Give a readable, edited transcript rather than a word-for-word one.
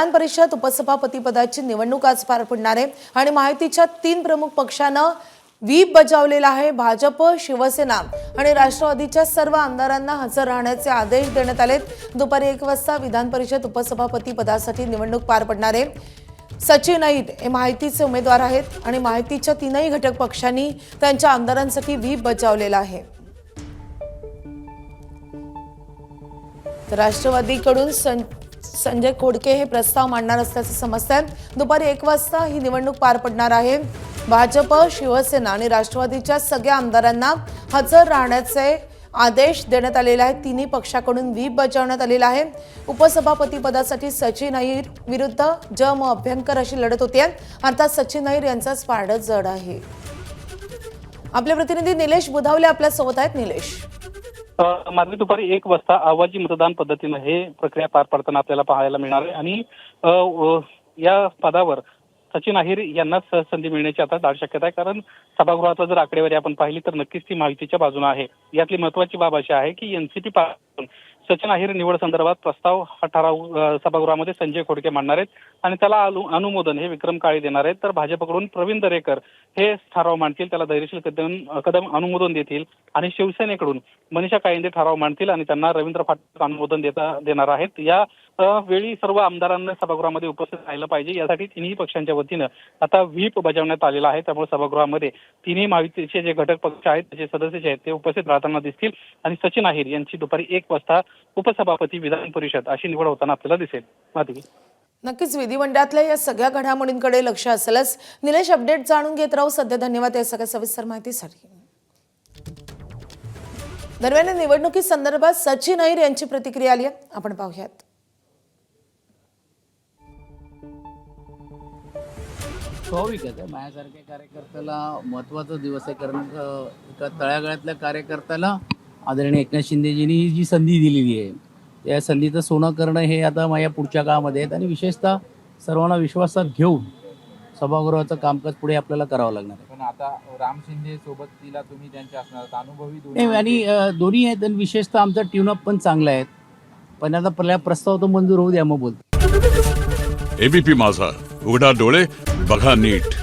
विधान परिषद उपसभापती पदाची निवडणूक आज पार पडणार आहे आणि माहितीच्या 3 प्रमुख पक्षांना व्हीप बजावलेला आहे। भाजप, शिवसेना आणि राष्ट्रवादीच्या सर्व आमदारांना हजर राहण्याचे आदेश देण्यात आलेत। दुपारी 1 वाजता विधान परिषद उपसभापती पदासाठी निवडणूक पार पडणार आहे। सचिन अहिर हे माहितीचे उमेदवार आहेत आणि माहितीच्या 3ही घटक पक्षांनी त्यांच्या आमदारांसाठी व्हीप बजावलेला आहे। तर राष्ट्रवादीकडून संजय खोडके हे प्रस्ताव मांडणार असल्याचं समजतंय। दुपारी 1 वाजता ही निवडणूक पार पडणार आहे। भाजप, शिवसेना आणि राष्ट्रवादीच्या सगळ्या आमदारांना हजर राहण्याचे आदेश देण्यात आलेले आहेत। 3ही पक्षाकडून व्हीप बजावण्यात आलेला आहे। उपसभापती पदासाठी सचिन अहिर विरुद्ध जम अभ्यंकर अशी लढत होती। आता सचिन अहिर यांचाच पारडं जड आहे। आपले प्रतिनिधी निलेश बुधावले आपल्या सोबत आहेत। निलेश, मार्गी दुपारी 1 वाजता आवाजी मतदान पद्धतीने हे प्रक्रिया पार पडताना आपल्याला पाहायला मिळणार आहे आणि या पदावर सचिन अहिर यांनाच संधी मिळण्याची आता दाट शक्यता आहे। कारण सभागृहातला जर आकडेवारी आपण पाहिली तर नक्कीच ती माहितीच्या बाजूने आहे। यातली महत्त्वाची बाब अशी आहे की एनसीपी पासून सचिन अहिर निवड संदर्भात प्रस्ताव हा ठराव सभागृहामध्ये संजय खोडके मांडणार आहेत आणि त्याला अनुमोदन हे विक्रम काळे देणार आहेत। तर भाजपकडून प्रवीण दरेकर हे ठराव मांडतील, त्याला धैर्यशील कदम अनुमोदन देतील आणि शिवसेनेकडून मनीषा कायंदे ठराव मांडतील आणि त्यांना रवींद्र फाटक अनुमोदन देणार आहेत। या वेळी सर्व आमदारांना सभागृहामध्ये उपस्थित राहिलं पाहिजे, यासाठी 3ही पक्षांच्या वतीनं आता व्हीप बजावण्यात आलेला आहे। त्यामुळे सभागृहामध्ये 3ही महायुतीचे जे घटक पक्ष आहेत त्याचे सदस्य जे आहेत ते उपस्थित राहताना दिसतील आणि सचिन अहिर यांची दुपारी 1 वाजता उपसभापती विधान परिषद अशी निवड होताना आपल्याला दिसेल। माधवी, नक्कीच विधिमंडळातल्या या सगळ्या घडामोडींकडे लक्ष असेलच। निलेश, अपडेट जाणून घेत राहू सध्या। धन्यवाद या सगळ्या सविस्तर माहितीसाठी। दरम्यान निवडणुकी संदर्भात सचिन अहिर यांची प्रतिक्रिया आली आहे, आपण पाहूयात। स्वाभाविक आहे, माझ्यासारख्या कार्यकर्त्याला महत्त्वाचा दिवस आहे। कारण एका तळागाळातल्या कार्यकर्त्याला आदरणीय एकनाथ शिंदेजींनी ही जी संधी दिलेली आहे त्या संधीचं सोनं करणं हे आता माझ्या पुढच्या काळामध्ये आहेत आणि विशेषतः सर्वांना विश्वासात घेऊन सभागृहाचं कामकाज पुढे आपल्याला करावं लागणार आहे। पण आता राम शिंदे सोबतीला तुम्ही त्यांच्या असणार अनुभवी दोन्ही आणि दोन्ही आहेत आणि विशेषतः आमचा ट्यूनअप पण चांगला आहे। पण आता पहिला प्रस्ताव तो मंजूर होऊ द्या मग बोलतो। एबीपी माझा, उघडा डोळे बघा नीट।